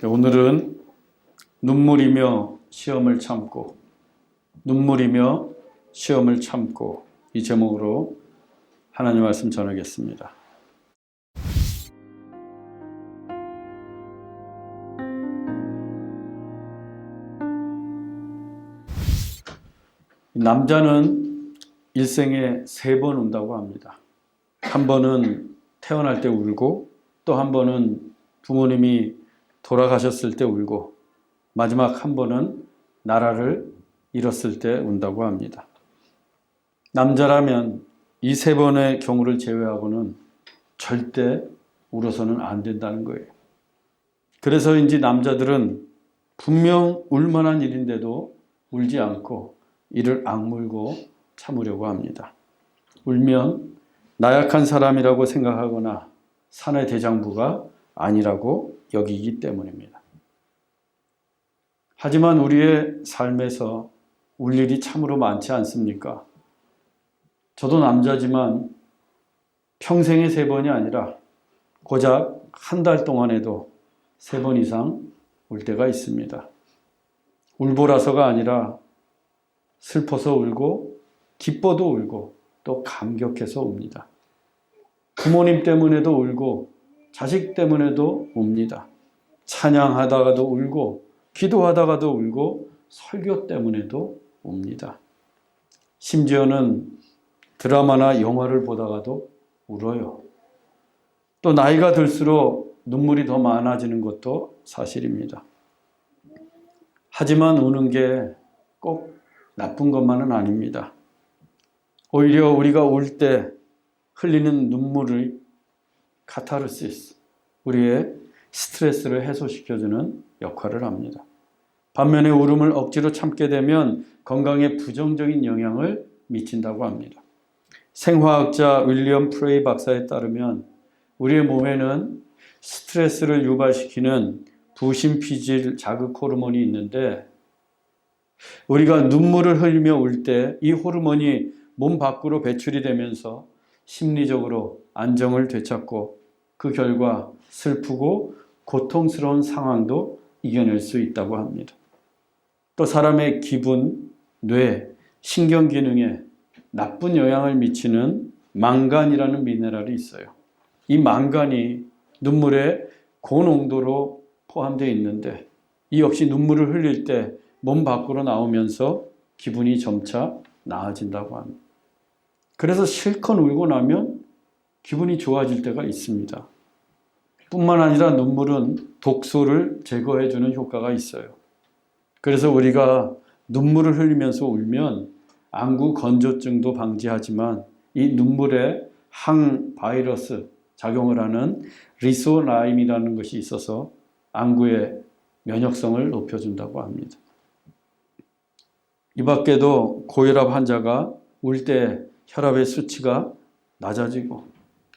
오늘은 눈물이며 시험을 참고, 눈물이며 시험을 참고, 이 제목으로 하나님 말씀 전하겠습니다. 남자는 일생에 3번 운다고 합니다. 한 번은 태어날 때 울고, 또 한 번은 부모님이 돌아가셨을 때 울고, 마지막 한 번은 나라를 잃었을 때 운다고 합니다. 남자라면 이 3번의 경우를 제외하고는 절대 울어서는 안 된다는 거예요. 그래서인지 남자들은 분명 울만한 일인데도 울지 않고 이를 악물고 참으려고 합니다. 울면 나약한 사람이라고 생각하거나 사내 대장부가 아니라고 여기기 때문입니다. 하지만 우리의 삶에서 울 일이 참으로 많지 않습니까? 저도 남자지만 평생에 3번이 아니라 고작 한 달 동안에도 3번 이상 울 때가 있습니다. 울보라서가 아니라 슬퍼서 울고 기뻐도 울고 또 감격해서 웁니다. 부모님 때문에도 울고 자식 때문에도 웁니다. 찬양하다가도 울고 기도하다가도 울고 설교 때문에도 웁니다. 심지어는 드라마나 영화를 보다가도 울어요. 또 나이가 들수록 눈물이 더 많아지는 것도 사실입니다. 하지만 우는 게 꼭 나쁜 것만은 아닙니다. 오히려 우리가 울 때 흘리는 눈물의 카타르시스, 우리의 스트레스를 해소시켜주는 역할을 합니다. 반면에 울음을 억지로 참게 되면 건강에 부정적인 영향을 미친다고 합니다. 생화학자 윌리엄 프레이 박사에 따르면 우리의 몸에는 스트레스를 유발시키는 부심피질 자극 호르몬이 있는데, 우리가 눈물을 흘리며 울 때 이 호르몬이 몸 밖으로 배출이 되면서 심리적으로 안정을 되찾고 그 결과 슬프고 고통스러운 상황도 이겨낼 수 있다고 합니다. 또 사람의 기분, 뇌, 신경 기능에 나쁜 영향을 미치는 망간이라는 미네랄이 있어요. 이 망간이 눈물의 고농도로 포함되어 있는데, 이 역시 눈물을 흘릴 때 몸 밖으로 나오면서 기분이 점차 나아진다고 합니다. 그래서 실컷 울고 나면 기분이 좋아질 때가 있습니다. 뿐만 아니라 눈물은 독소를 제거해주는 효과가 있어요. 그래서 우리가 눈물을 흘리면서 울면 안구 건조증도 방지하지만 이 눈물에 항바이러스 작용을 하는 리소라임이라는 것이 있어서 안구의 면역성을 높여준다고 합니다. 이 밖에도 고혈압 환자가 울 때 혈압의 수치가 낮아지고,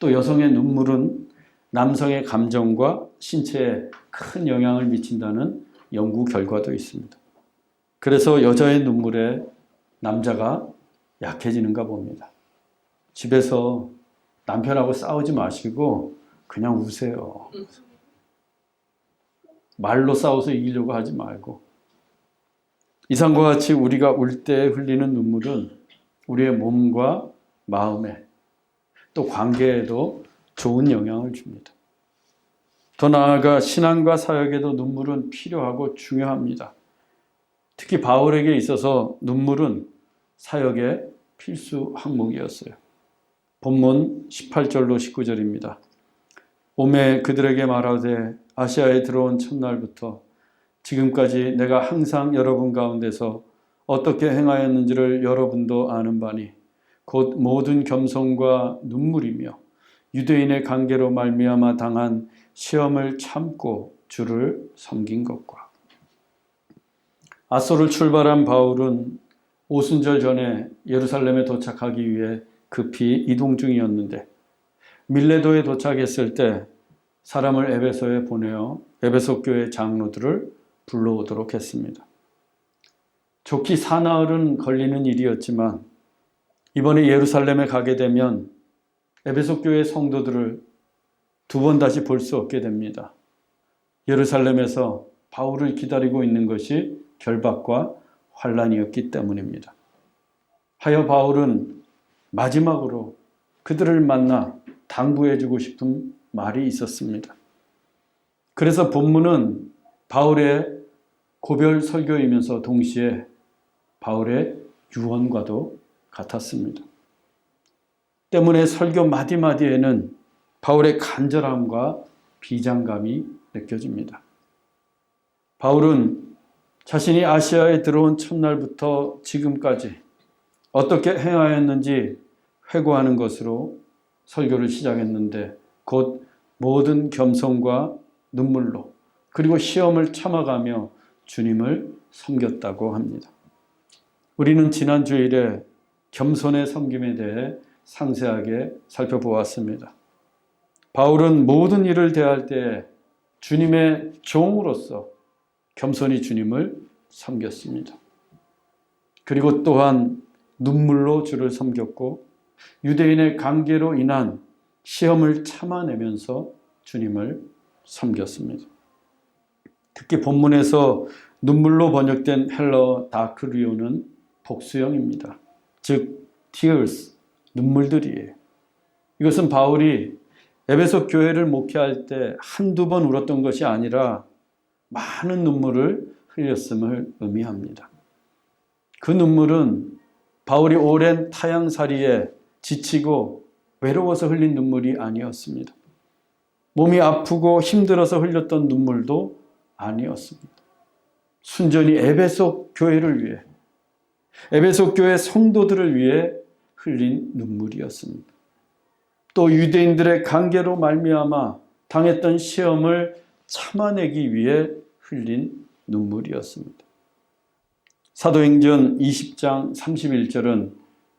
또 여성의 눈물은 남성의 감정과 신체에 큰 영향을 미친다는 연구 결과도 있습니다. 그래서 여자의 눈물에 남자가 약해지는가 봅니다. 집에서 남편하고 싸우지 마시고 그냥 우세요. 말로 싸워서 이기려고 하지 말고. 이상과 같이 우리가 울 때 흘리는 눈물은 우리의 몸과 마음에, 또 관계에도 좋은 영향을 줍니다. 더 나아가 신앙과 사역에도 눈물은 필요하고 중요합니다. 특히 바울에게 있어서 눈물은 사역의 필수 항목이었어요. 본문 18절로 19절입니다. 오매 그들에게 말하되 아시아에 들어온 첫날부터 지금까지 내가 항상 여러분 가운데서 어떻게 행하였는지를 여러분도 아는 바니 곧 모든 겸손과 눈물이며 유대인의 관계로 말미암아 당한 시험을 참고 주를 섬긴 것과. 아소를 출발한 바울은 오순절 전에 예루살렘에 도착하기 위해 급히 이동 중이었는데, 밀레도에 도착했을 때 사람을 에베소에 보내어 에베소 교회 장로들을 불러오도록 했습니다. 좋기 사나흘은 걸리는 일이었지만 이번에 예루살렘에 가게 되면 에베소 교회 성도들을 2번 다시 볼 수 없게 됩니다. 예루살렘에서 바울을 기다리고 있는 것이 결박과 환란이었기 때문입니다. 하여 바울은 마지막으로 그들을 만나 당부해주고 싶은 말이 있었습니다. 그래서 본문은 바울의 고별 설교이면서 동시에 바울의 유언과도 같았습니다. 때문에 설교 마디마디에는 바울의 간절함과 비장감이 느껴집니다. 바울은 자신이 아시아에 들어온 첫날부터 지금까지 어떻게 행하였는지 회고하는 것으로 설교를 시작했는데 곧 모든 겸손과 눈물로 그리고 시험을 참아가며 주님을 섬겼다고 합니다. 우리는 지난 주일에 겸손의 섬김에 대해 상세하게 살펴보았습니다. 바울은 모든 일을 대할 때 주님의 종으로서 겸손히 주님을 섬겼습니다. 그리고 또한 눈물로 주를 섬겼고 유대인의 관계로 인한 시험을 참아내면서 주님을 섬겼습니다. 특히 본문에서 눈물로 번역된 헬러 다크리오는 복수형입니다. 즉 tears, 눈물들이에요. 이것은 바울이 에베소 교회를 목회할 때 한두 번 울었던 것이 아니라 많은 눈물을 흘렸음을 의미합니다. 그 눈물은 바울이 오랜 타향살이에 지치고 외로워서 흘린 눈물이 아니었습니다. 몸이 아프고 힘들어서 흘렸던 눈물도 아니었습니다. 순전히 에베소 교회를 위해, 에베소 교회 성도들을 위해 흘린 눈물이었습니다. 또 유대인들의 관계로 말미암아 당했던 시험을 참아내기 위해 흘린 눈물이었습니다. 사도행전 20장 31절은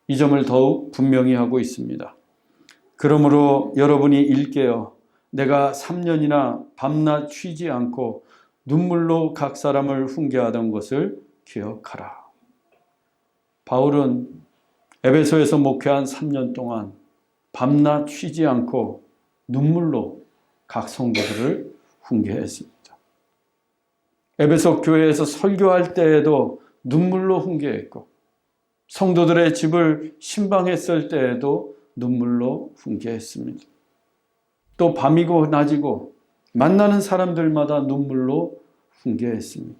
이 점을 더욱 분명히 하고 있습니다. 그러므로 여러분이 일깨어 내가 3년이나 밤낮 쉬지 않고 눈물로 각 사람을 훈계하던 것을 기억하라. 바울은 에베소에서 목회한 3년 동안 밤낮 쉬지 않고 눈물로 각 성도들을 훈계했습니다. 에베소 교회에서 설교할 때에도 눈물로 훈계했고 성도들의 집을 신방했을 때에도 눈물로 훈계했습니다. 또 밤이고 낮이고 만나는 사람들마다 눈물로 훈계했습니다.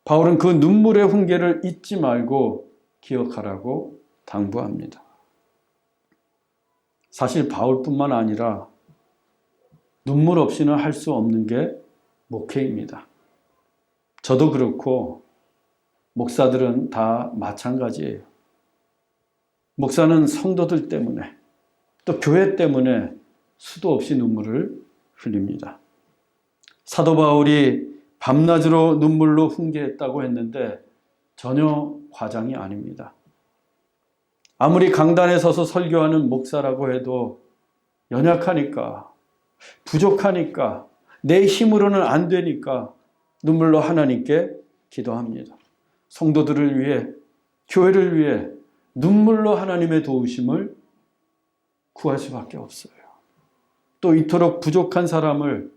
바울은 그 눈물의 훈계를 잊지 말고 기억하라고 당부합니다. 사실 바울뿐만 아니라 눈물 없이는 할 수 없는 게 목회입니다. 저도 그렇고 목사들은 다 마찬가지예요. 목사는 성도들 때문에 또 교회 때문에 수도 없이 눈물을 흘립니다. 사도 바울이 밤낮으로 눈물로 훈계했다고 했는데 전혀 과장이 아닙니다. 아무리 강단에 서서 설교하는 목사라고 해도 연약하니까, 부족하니까, 내 힘으로는 안 되니까 눈물로 하나님께 기도합니다. 성도들을 위해, 교회를 위해 눈물로 하나님의 도우심을 구할 수밖에 없어요. 또 이토록 부족한 사람을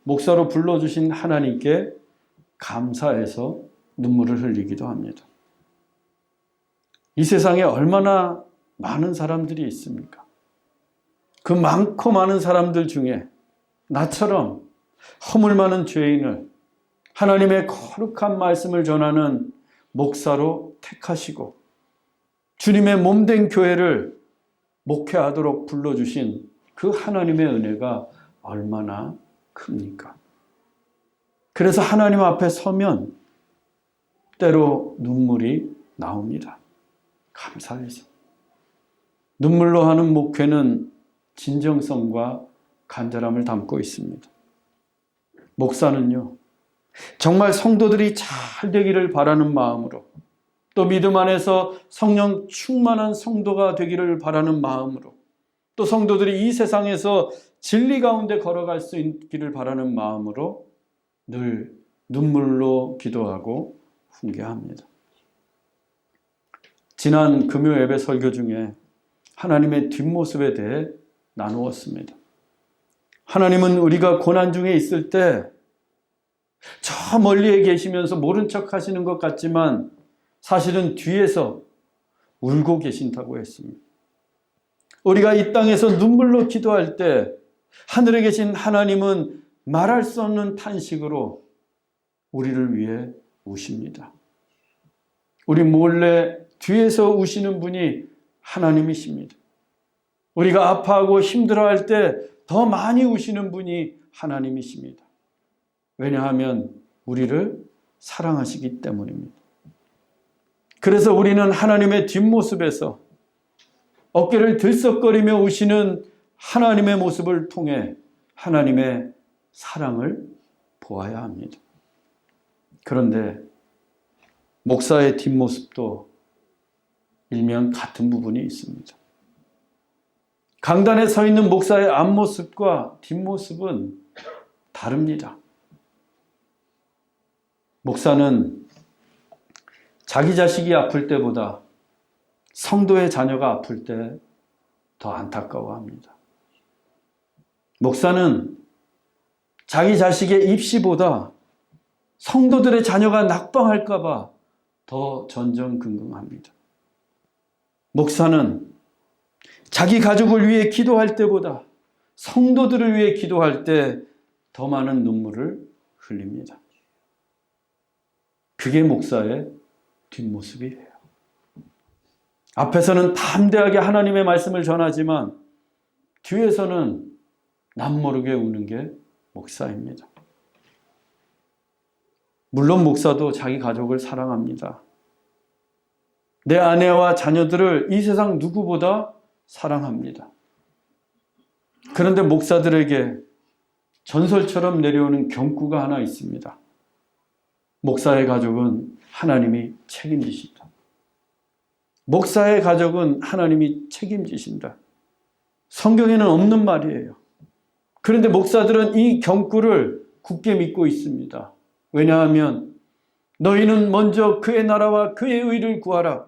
목사로 불러주신 하나님께 감사해서 눈물을 흘리기도 합니다. 이 세상에 얼마나 많은 사람들이 있습니까? 그 많고 많은 사람들 중에 나처럼 허물 많은 죄인을 하나님의 거룩한 말씀을 전하는 목사로 택하시고 주님의 몸된 교회를 목회하도록 불러주신 그 하나님의 은혜가 얼마나 큽니까? 그래서 하나님 앞에 서면 때로 눈물이 나옵니다. 감사해서. 눈물로 하는 목회는 진정성과 간절함을 담고 있습니다. 목사는요, 정말 성도들이 잘 되기를 바라는 마음으로 또 믿음 안에서 성령 충만한 성도가 되기를 바라는 마음으로 또 성도들이 이 세상에서 진리 가운데 걸어갈 수 있기를 바라는 마음으로 늘 눈물로 기도하고 훈계합니다. 지난 금요 예배 설교 중에 하나님의 뒷모습에 대해 나누었습니다. 하나님은 우리가 고난 중에 있을 때 저 멀리에 계시면서 모른 척 하시는 것 같지만 사실은 뒤에서 울고 계신다고 했습니다. 우리가 이 땅에서 눈물로 기도할 때 하늘에 계신 하나님은 말할 수 없는 탄식으로 우리를 위해 우십니다. 우리 몰래 뒤에서 우시는 분이 하나님이십니다. 우리가 아파하고 힘들어할 때 더 많이 우시는 분이 하나님이십니다. 왜냐하면 우리를 사랑하시기 때문입니다. 그래서 우리는 하나님의 뒷모습에서 어깨를 들썩거리며 우시는 하나님의 모습을 통해 하나님의 사랑을 보아야 합니다. 그런데 목사의 뒷모습도 일면 같은 부분이 있습니다. 강단에 서 있는 목사의 앞모습과 뒷모습은 다릅니다. 목사는 자기 자식이 아플 때보다 성도의 자녀가 아플 때 더 안타까워합니다. 목사는 자기 자식의 입시보다 성도들의 자녀가 낙방할까 봐 더 전전긍긍합니다. 목사는 자기 가족을 위해 기도할 때보다 성도들을 위해 기도할 때 더 많은 눈물을 흘립니다. 그게 목사의 뒷모습이에요. 앞에서는 담대하게 하나님의 말씀을 전하지만 뒤에서는 남모르게 우는 게 목사입니다. 물론 목사도 자기 가족을 사랑합니다. 내 아내와 자녀들을 이 세상 누구보다 사랑합니다. 그런데 목사들에게 전설처럼 내려오는 경고가 하나 있습니다. 목사의 가족은 하나님이 책임지신다. 목사의 가족은 하나님이 책임지신다. 성경에는 없는 말이에요. 그런데 목사들은 이 경고를 굳게 믿고 있습니다. 왜냐하면 너희는 먼저 그의 나라와 그의 의를 구하라.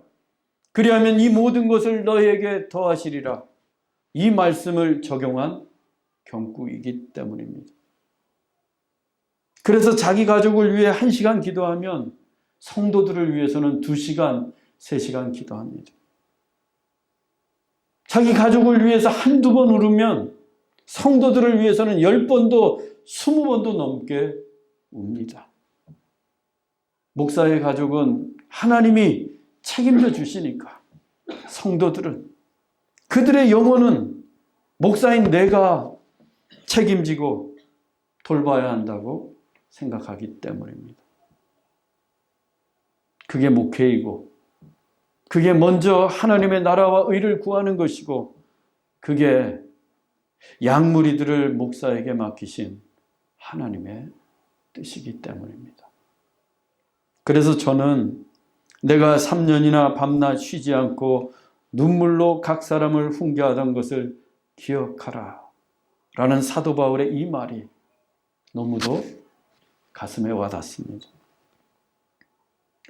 그리하면 이 모든 것을 너희에게 더하시리라. 이 말씀을 적용한 경고이기 때문입니다. 그래서 자기 가족을 위해 1시간 기도하면 성도들을 위해서는 2시간, 3시간 기도합니다. 자기 가족을 위해서 한두 번 울으면 성도들을 위해서는 10번도 20번도 넘게 웁니다. 목사의 가족은 하나님이 책임져 주시니까 성도들은 그들의 영혼은 목사인 내가 책임지고 돌봐야 한다고 생각하기 때문입니다. 그게 목회이고 그게 먼저 하나님의 나라와 의를 구하는 것이고 그게 양무리들을 목사에게 맡기신 하나님의 뜻이기 때문입니다. 그래서 저는 내가 3년이나 밤낮 쉬지 않고 눈물로 각 사람을 훈계하던 것을 기억하라 라는 사도 바울의 이 말이 너무도 가슴에 와닿습니다.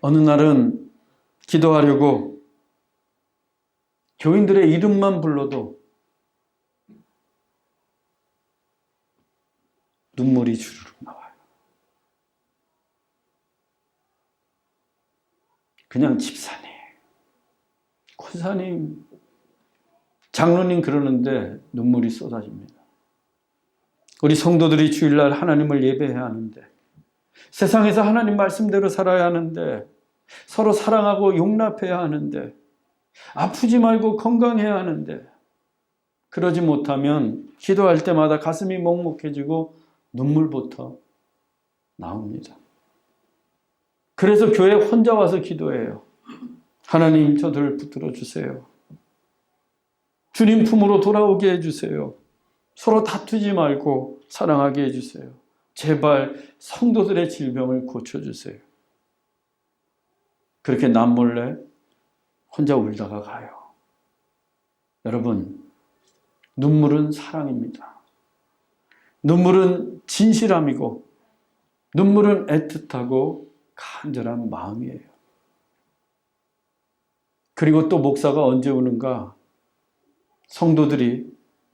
어느 날은 기도하려고 교인들의 이름만 불러도 눈물이 주르륵 나와요. 그냥 집사님, 권사님, 장로님 그러는데 눈물이 쏟아집니다. 우리 성도들이 주일날 하나님을 예배해야 하는데 세상에서 하나님 말씀대로 살아야 하는데 서로 사랑하고 용납해야 하는데 아프지 말고 건강해야 하는데 그러지 못하면 기도할 때마다 가슴이 먹먹해지고 눈물부터 나옵니다. 그래서 교회 혼자 와서 기도해요. 하나님 저들을 붙들어 주세요. 주님 품으로 돌아오게 해주세요. 서로 다투지 말고 사랑하게 해주세요. 제발 성도들의 질병을 고쳐주세요. 그렇게 남몰래 혼자 울다가 가요. 여러분, 눈물은 사랑입니다. 눈물은 진실함이고 눈물은 애틋하고 간절한 마음이에요. 그리고 또 목사가 언제 우는가? 성도들이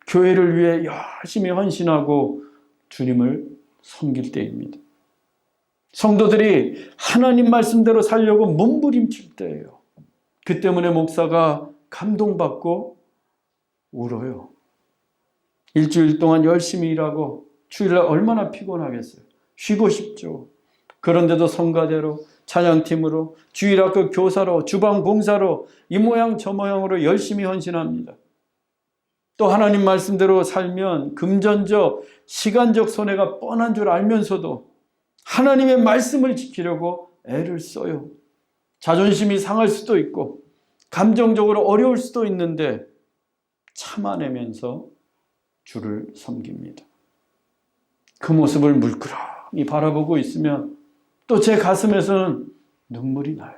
교회를 위해 열심히 헌신하고 주님을 섬길 때입니다. 성도들이 하나님 말씀대로 살려고 몸부림칠 때예요. 그 때문에 목사가 감동받고 울어요. 일주일 동안 열심히 일하고 주일날 얼마나 피곤하겠어요. 쉬고 싶죠. 그런데도 성가대로, 찬양팀으로, 주일학교 교사로, 주방 봉사로 이 모양 저 모양으로 열심히 헌신합니다. 또 하나님 말씀대로 살면 금전적, 시간적 손해가 뻔한 줄 알면서도 하나님의 말씀을 지키려고 애를 써요. 자존심이 상할 수도 있고 감정적으로 어려울 수도 있는데 참아내면서 주를 섬깁니다. 그 모습을 물끄러미 바라보고 있으면 또 제 가슴에서는 눈물이 나요.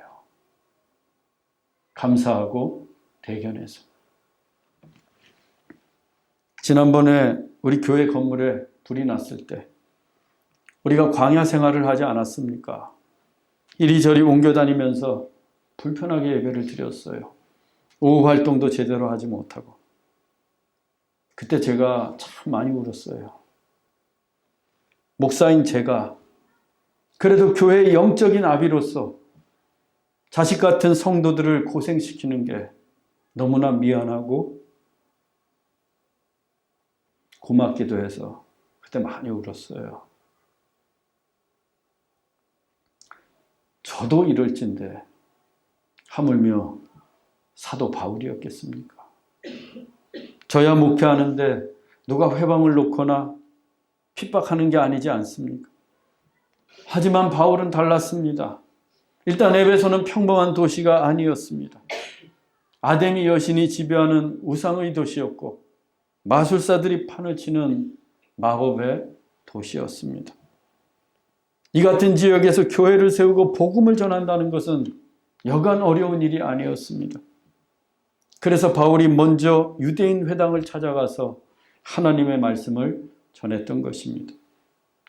감사하고 대견해서. 지난번에 우리 교회 건물에 불이 났을 때 우리가 광야 생활을 하지 않았습니까? 이리저리 옮겨 다니면서 불편하게 예배를 드렸어요. 오후 활동도 제대로 하지 못하고. 그때 제가 참 많이 울었어요. 목사인 제가 그래도 교회의 영적인 아비로서 자식 같은 성도들을 고생시키는 게 너무나 미안하고 고맙기도 해서 그때 많이 울었어요. 저도 이럴진데 하물며 사도 바울이었겠습니까? 저야 목회하는데 누가 회방을 놓거나 핍박하는 게 아니지 않습니까? 하지만 바울은 달랐습니다. 일단 에베소는 평범한 도시가 아니었습니다. 아데미 여신이 지배하는 우상의 도시였고 마술사들이 판을 치는 마법의 도시였습니다. 이 같은 지역에서 교회를 세우고 복음을 전한다는 것은 여간 어려운 일이 아니었습니다. 그래서 바울이 먼저 유대인 회당을 찾아가서 하나님의 말씀을 전했던 것입니다.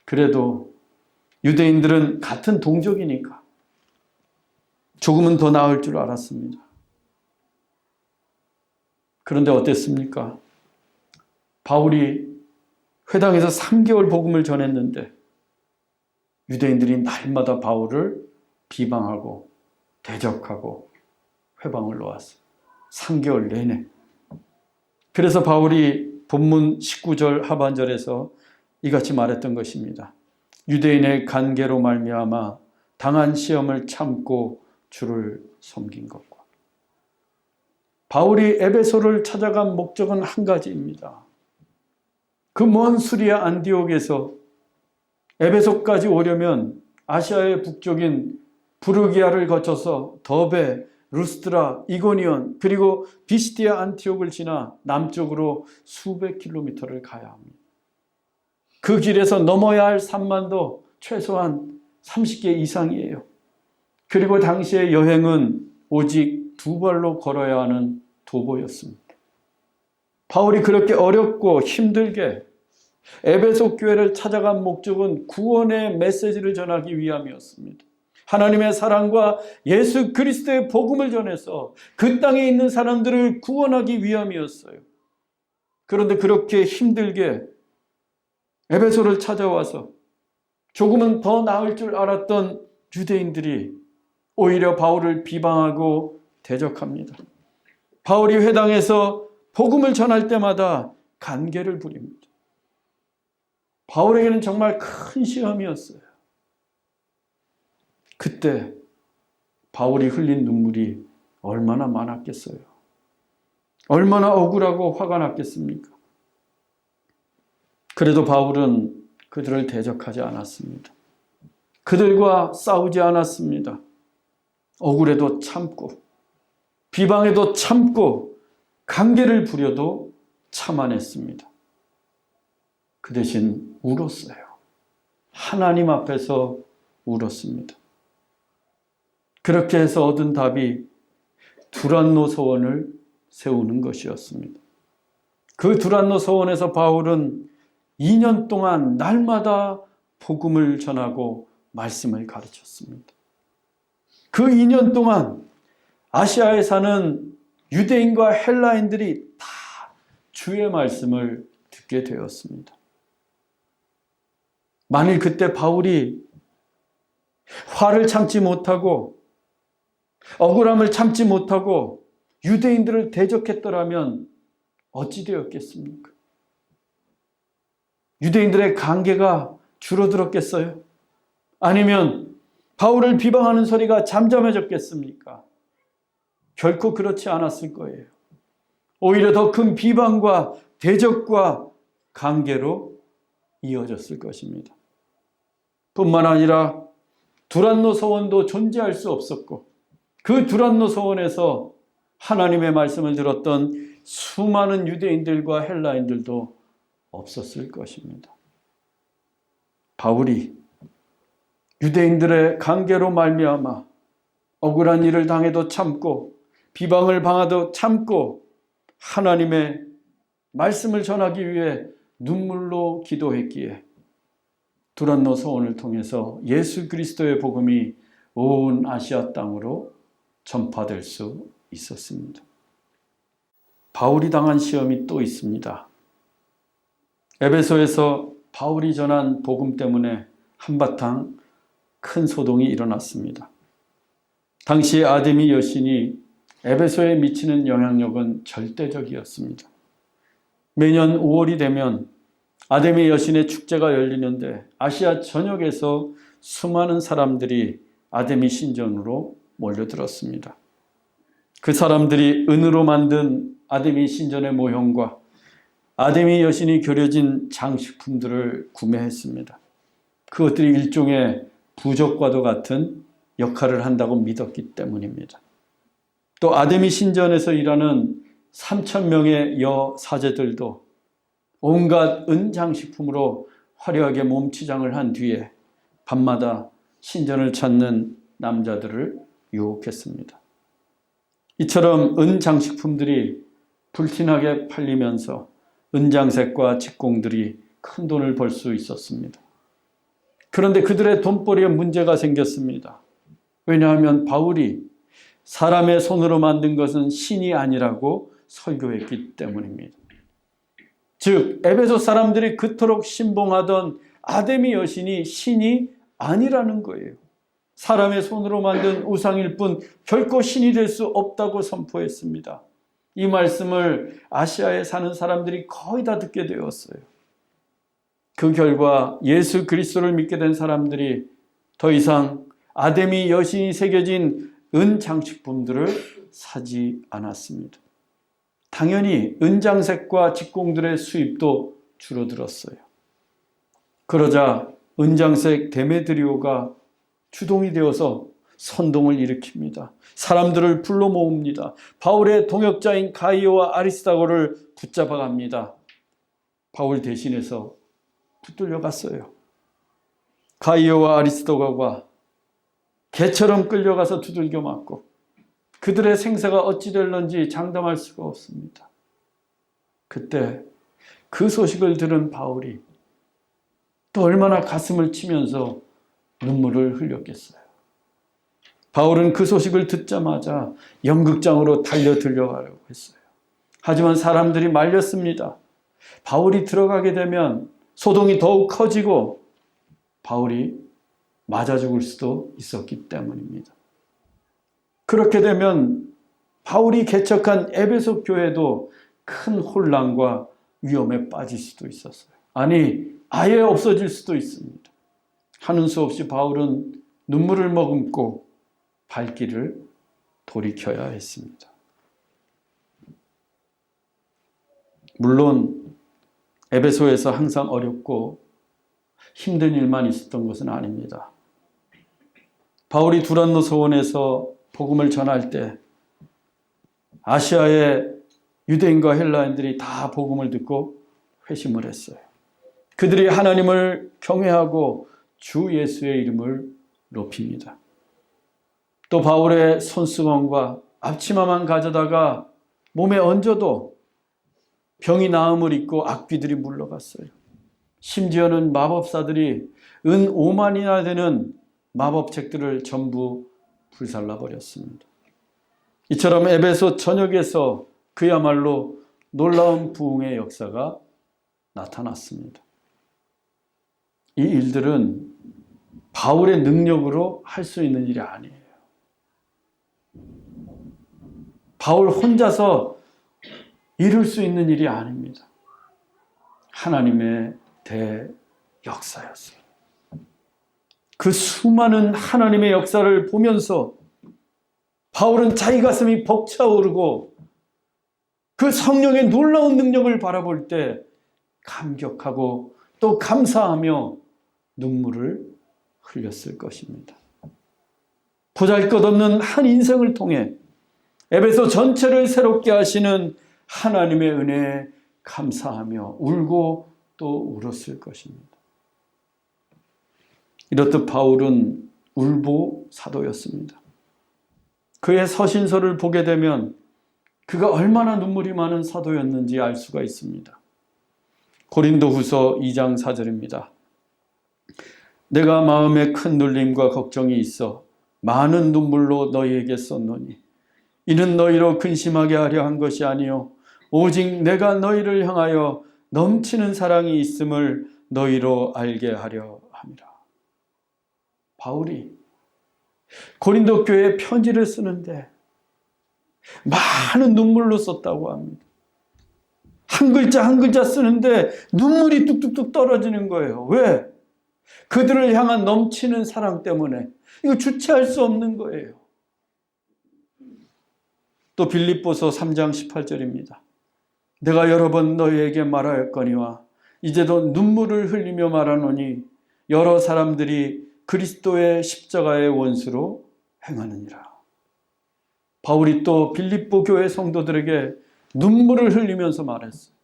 그래도 유대인들은 같은 동족이니까 조금은 더 나을 줄 알았습니다. 그런데 어땠습니까? 바울이 회당에서 3개월 복음을 전했는데 유대인들이 날마다 바울을 비방하고 대적하고 회방을 놓았어요. 3개월 내내. 그래서 바울이 본문 19절 하반절에서 이같이 말했던 것입니다. 유대인의 관계로 말미암아 당한 시험을 참고 주를 섬긴 것과. 바울이 에베소를 찾아간 목적은 한 가지입니다. 그 먼 수리아 안디옥에서 에베소까지 오려면 아시아의 북쪽인 부르기아를 거쳐서 더베, 루스트라, 이고니온 그리고 비시디아 안티옥을 지나 남쪽으로 수백 킬로미터를 가야 합니다. 그 길에서 넘어야 할 산만도 최소한 30개 이상이에요. 그리고 당시의 여행은 오직 2발로 걸어야 하는 도보였습니다. 바울이 그렇게 어렵고 힘들게 에베소 교회를 찾아간 목적은 구원의 메시지를 전하기 위함이었습니다. 하나님의 사랑과 예수 그리스도의 복음을 전해서 그 땅에 있는 사람들을 구원하기 위함이었어요. 그런데 그렇게 힘들게 에베소를 찾아와서 조금은 더 나을 줄 알았던 유대인들이 오히려 바울을 비방하고 대적합니다. 바울이 회당에서 복음을 전할 때마다 간계를 부립니다. 바울에게는 정말 큰 시험이었어요. 그때 바울이 흘린 눈물이 얼마나 많았겠어요. 얼마나 억울하고 화가 났겠습니까? 그래도 바울은 그들을 대적하지 않았습니다. 그들과 싸우지 않았습니다. 억울해도 참고 비방해도 참고 간계를 부려도 참아냈습니다. 그 대신 울었어요. 하나님 앞에서 울었습니다. 그렇게 해서 얻은 답이 두란노 서원을 세우는 것이었습니다. 그 두란노 서원에서 바울은 2년 동안 날마다 복음을 전하고 말씀을 가르쳤습니다. 그 2년 동안 아시아에 사는 유대인과 헬라인들이 다 주의 말씀을 듣게 되었습니다. 만일 그때 바울이 화를 참지 못하고 억울함을 참지 못하고 유대인들을 대적했더라면 어찌 되었겠습니까? 유대인들의 관계가 줄어들었겠어요? 아니면 바울을 비방하는 소리가 잠잠해졌겠습니까? 결코 그렇지 않았을 거예요. 오히려 더 큰 비방과 대적과 관계로 이어졌을 것입니다. 뿐만 아니라 두란노 서원도 존재할 수 없었고 그 두란노 서원에서 하나님의 말씀을 들었던 수많은 유대인들과 헬라인들도 없었을 것입니다. 바울이 유대인들의 관계로 말미암아 억울한 일을 당해도 참고 비방을 당해도 참고 하나님의 말씀을 전하기 위해 눈물로 기도했기에 두란노 서원을 통해서 예수 그리스도의 복음이 온 아시아 땅으로 전파될 수 있었습니다. 바울이 당한 시험이 또 있습니다. 에베소에서 바울이 전한 복음 때문에 한바탕 큰 소동이 일어났습니다. 당시 아데미 여신이 에베소에 미치는 영향력은 절대적이었습니다. 매년 5월이 되면 아데미 여신의 축제가 열리는데 아시아 전역에서 수많은 사람들이 아데미 신전으로 몰려들었습니다. 그 사람들이 은으로 만든 아데미 신전의 모형과 아데미 여신이 그려진 장식품들을 구매했습니다. 그것들이 일종의 부적과도 같은 역할을 한다고 믿었기 때문입니다. 또 아데미 신전에서 일하는 3,000명의 여사제들도 온갖 은장식품으로 화려하게 몸치장을 한 뒤에 밤마다 신전을 찾는 남자들을 유혹했습니다. 이처럼 은장식품들이 불티나게 팔리면서 은장색과 직공들이 큰 돈을 벌 수 있었습니다. 그런데 그들의 돈벌이에 문제가 생겼습니다. 왜냐하면 바울이 사람의 손으로 만든 것은 신이 아니라고 설교했기 때문입니다. 즉 에베소 사람들이 그토록 신봉하던 아데미 여신이 신이 아니라는 거예요. 사람의 손으로 만든 우상일 뿐 결코 신이 될 수 없다고 선포했습니다. 이 말씀을 아시아에 사는 사람들이 거의 다 듣게 되었어요. 그 결과 예수 그리스도를 믿게 된 사람들이 더 이상 아데미 여신이 새겨진 은장식품들을 사지 않았습니다. 당연히 은장색과 직공들의 수입도 줄어들었어요. 그러자 은장색 데메드리오가 주동이 되어서 선동을 일으킵니다. 사람들을 불러 모읍니다. 바울의 동역자인 가이오와 아리스다고를 붙잡아 갑니다. 바울 대신해서 붙들려 갔어요. 가이오와 아리스도가가 개처럼 끌려가서 두들겨 맞고 그들의 생사가 어찌 될런지 장담할 수가 없습니다. 그때 그 소식을 들은 바울이 또 얼마나 가슴을 치면서 눈물을 흘렸겠어요. 바울은 그 소식을 듣자마자 연극장으로 달려 들려가려고 했어요. 하지만 사람들이 말렸습니다. 바울이 들어가게 되면 소동이 더욱 커지고 바울이 맞아 죽을 수도 있었기 때문입니다. 그렇게 되면 바울이 개척한 에베소 교회도 큰 혼란과 위험에 빠질 수도 있었어요. 아니, 아예 없어질 수도 있습니다. 하는 수 없이 바울은 눈물을 머금고 발길을 돌이켜야 했습니다. 물론 에베소에서 항상 어렵고 힘든 일만 있었던 것은 아닙니다. 바울이 두란노 서원에서 복음을 전할 때 아시아의 유대인과 헬라인들이 다 복음을 듣고 회심을 했어요. 그들이 하나님을 경외하고 주 예수의 이름을 높입니다. 또 바울의 손수건과 앞치마만 가져다가 몸에 얹어도 병이 나음을 입고 악귀들이 물러갔어요. 심지어는 마법사들이 은 5만이나 되는 마법책들을 전부 불살라 버렸습니다. 이처럼 에베소 전역에서 그야말로 놀라운 부흥의 역사가 나타났습니다. 이 일들은 바울의 능력으로 할 수 있는 일이 아니에요. 바울 혼자서 이룰 수 있는 일이 아닙니다. 하나님의 대역사였어요. 그 수많은 하나님의 역사를 보면서 바울은 자기 가슴이 벅차오르고 그 성령의 놀라운 능력을 바라볼 때 감격하고 또 감사하며 눈물을 흘렸을 것입니다. 보잘것없는 한 인생을 통해 에베소 전체를 새롭게 하시는 하나님의 은혜에 감사하며 울고 또 울었을 것입니다. 이렇듯 바울은 울보 사도였습니다. 그의 서신서를 보게 되면 그가 얼마나 눈물이 많은 사도였는지 알 수가 있습니다. 고린도후서 2장 4절입니다. 내가 마음에 큰 눌림과 걱정이 있어 많은 눈물로 너희에게 썼노니 이는 너희로 근심하게 하려 한 것이 아니요 오직 내가 너희를 향하여 넘치는 사랑이 있음을 너희로 알게 하려 함이라. 바울이 고린도 교회에 편지를 쓰는데 많은 눈물로 썼다고 합니다. 한 글자 한 글자 쓰는데 눈물이 뚝뚝뚝 떨어지는 거예요. 왜? 그들을 향한 넘치는 사랑 때문에. 이거 주체할 수 없는 거예요. 또 빌립보서 3장 18절입니다. 내가 여러 번 너희에게 말하였거니와 이제도 눈물을 흘리며 말하노니 여러 사람들이 그리스도의 십자가의 원수로 행하느니라. 바울이 또 빌립보 교회 성도들에게 눈물을 흘리면서 말했어요.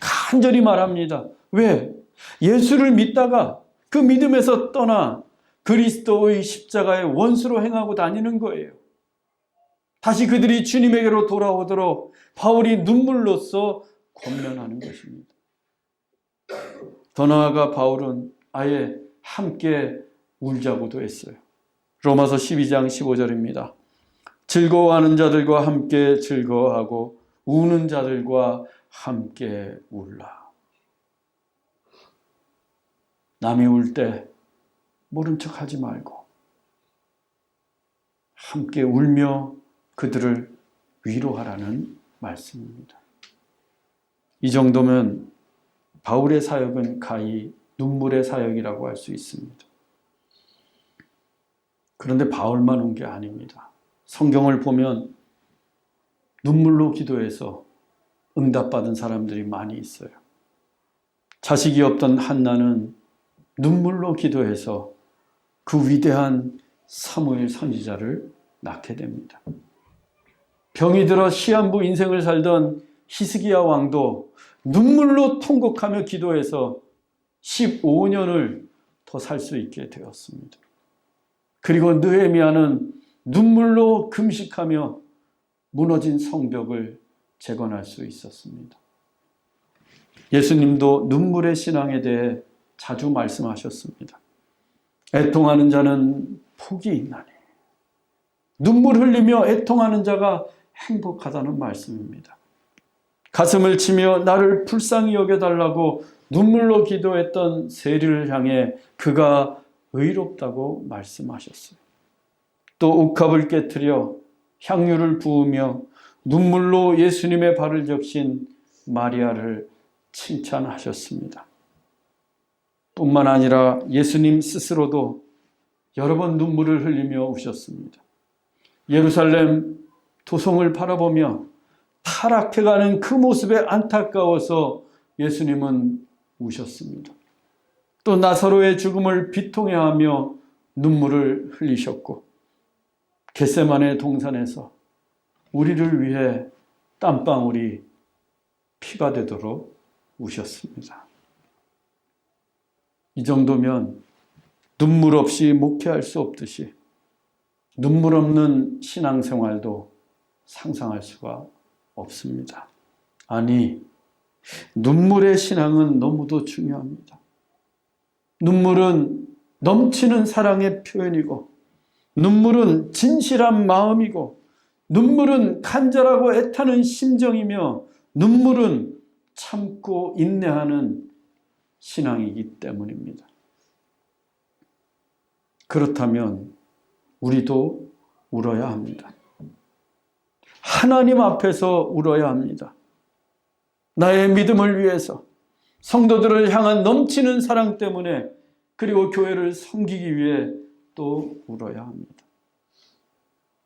간절히 말합니다. 왜? 예수를 믿다가 그 믿음에서 떠나 그리스도의 십자가의 원수로 행하고 다니는 거예요. 다시 그들이 주님에게로 돌아오도록 바울이 눈물로써 권면하는 것입니다. 더 나아가 바울은 아예 함께 울자고도 했어요. 로마서 12장 15절입니다. 즐거워하는 자들과 함께 즐거워하고 우는 자들과 함께 울라. 남이 울 때 모른 척하지 말고 함께 울며 그들을 위로하라는 말씀입니다. 이 정도면 바울의 사역은 가히 눈물의 사역이라고 할 수 있습니다. 그런데 바울만 운 게 아닙니다. 성경을 보면 눈물로 기도해서 응답받은 사람들이 많이 있어요. 자식이 없던 한나는 눈물로 기도해서 그 위대한 사무엘 선지자를 낳게 됩니다. 병이 들어 시한부 인생을 살던 히스기야 왕도 눈물로 통곡하며 기도해서 15년을 더 살 수 있게 되었습니다. 그리고 느헤미야는 눈물로 금식하며 무너진 성벽을 재건할 수 있었습니다. 예수님도 눈물의 신앙에 대해 자주 말씀하셨습니다. 애통하는 자는 복이 있나니. 눈물 흘리며 애통하는 자가 행복하다는 말씀입니다. 가슴을 치며 나를 불쌍히 여겨달라고 눈물로 기도했던 세리를 향해 그가 의롭다고 말씀하셨어요. 또 옥합을 깨트려 향유를 부으며 눈물로 예수님의 발을 적신 마리아를 칭찬하셨습니다. 뿐만 아니라 예수님 스스로도 여러 번 눈물을 흘리며 우셨습니다. 예루살렘 도성을 바라보며 타락해가는 그 모습에 안타까워서 예수님은 우셨습니다. 또 나사로의 죽음을 비통해하며 눈물을 흘리셨고 겟세마네 동산에서 우리를 위해 땀방울이 피가 되도록 우셨습니다. 이 정도면 눈물 없이 목회할 수 없듯이 눈물 없는 신앙생활도 상상할 수가 없습니다. 아니, 눈물의 신앙은 너무도 중요합니다. 눈물은 넘치는 사랑의 표현이고 눈물은 진실한 마음이고 눈물은 간절하고 애타는 심정이며 눈물은 참고 인내하는 신앙이기 때문입니다. 그렇다면 우리도 울어야 합니다. 하나님 앞에서 울어야 합니다. 나의 믿음을 위해서, 성도들을 향한 넘치는 사랑 때문에, 그리고 교회를 섬기기 위해 또 울어야 합니다.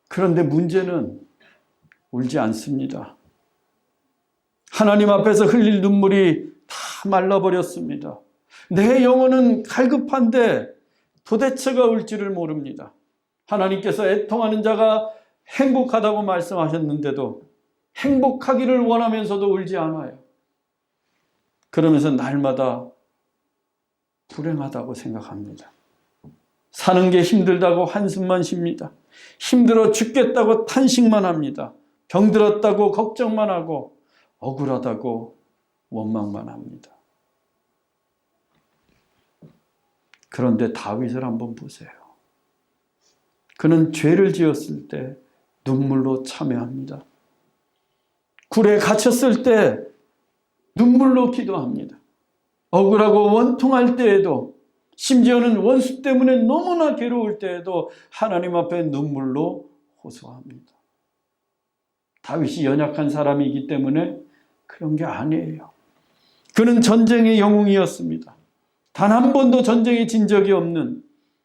그런데 문제는 울지 않습니다. 하나님 앞에서 흘릴 눈물이 다 말라버렸습니다. 내 영혼은 갈급한데 도대체가 울지를 모릅니다. 하나님께서 애통하는 자가 행복하다고 말씀하셨는데도 행복하기를 원하면서도 울지 않아요. 그러면서 날마다 불행하다고 생각합니다. 사는 게 힘들다고 한숨만 쉽니다. 힘들어 죽겠다고 탄식만 합니다. 병들었다고 걱정만 하고 억울하다고 원망만 합니다. 그런데 다윗을 한번 보세요. 그는 죄를 지었을 때 눈물로 참회합니다. 굴에 갇혔을 때 눈물로 기도합니다. 억울하고 원통할 때에도, 심지어는 원수 때문에 너무나 괴로울 때에도 하나님 앞에 눈물로 호소합니다. 다윗이 연약한 사람이기 때문에 그런 게 아니에요. 그는 전쟁의 영웅이었습니다. 단 한 번도 전쟁에 진 적이 없는,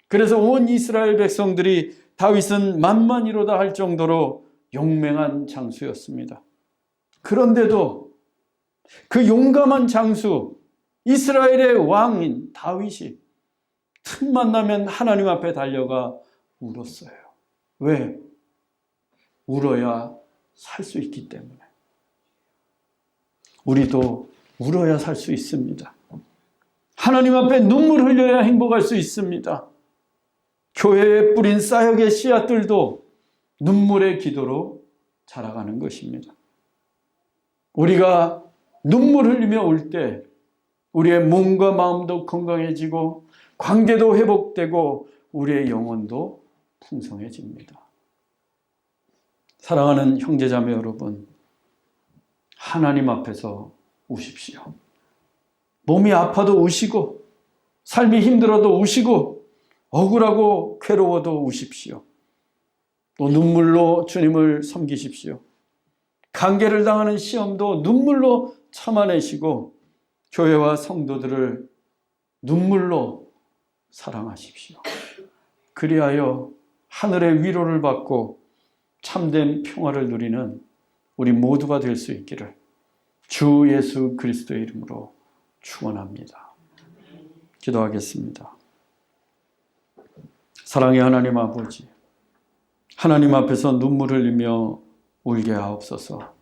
그래서 온 이스라엘 백성들이 다윗은 만만이로다 할 정도로 용맹한 장수였습니다. 그런데도 그 용감한 장수, 이스라엘의 왕인 다윗이 틈만 나면 하나님 앞에 달려가 울었어요. 왜? 울어야 살 수 있기 때문에. 우리도 울어야 살 수 있습니다. 하나님 앞에 눈물 흘려야 행복할 수 있습니다. 교회에 뿌린 사역의 씨앗들도 눈물의 기도로 자라가는 것입니다. 우리가 눈물 흘리며 울 때 우리의 몸과 마음도 건강해지고 관계도 회복되고 우리의 영혼도 풍성해집니다. 사랑하는 형제자매 여러분, 하나님 앞에서 우십시오. 몸이 아파도 우시고, 삶이 힘들어도 우시고, 억울하고 괴로워도 우십시오. 또 눈물로 주님을 섬기십시오. 관계를 당하는 시험도 눈물로 참아내시고 교회와 성도들을 눈물로 사랑하십시오. 그리하여 하늘의 위로를 받고 참된 평화를 누리는 우리 모두가 될 수 있기를 주 예수 그리스도의 이름으로 축원합니다. 기도하겠습니다. 사랑의 하나님 아버지, 하나님 앞에서 눈물 흘리며 울게 하옵소서.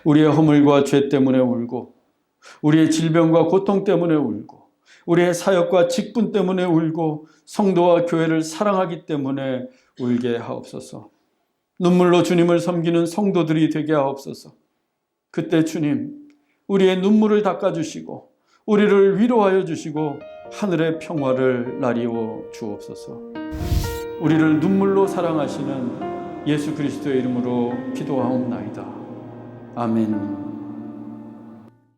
우리의 허물과 죄 때문에 울고, 우리의 질병과 고통 때문에 울고, 우리의 사역과 직분 때문에 울고, 성도와 교회를 사랑하기 때문에 울게 하옵소서. 눈물로 주님을 섬기는 성도들이 되게 하옵소서. 그때 주님, 우리의 눈물을 닦아주시고 우리를 위로하여 주시고 하늘의 평화를 나리워 주옵소서. 우리를 눈물로 사랑하시는 예수 그리스도의 이름으로 기도하옵나이다. 아멘.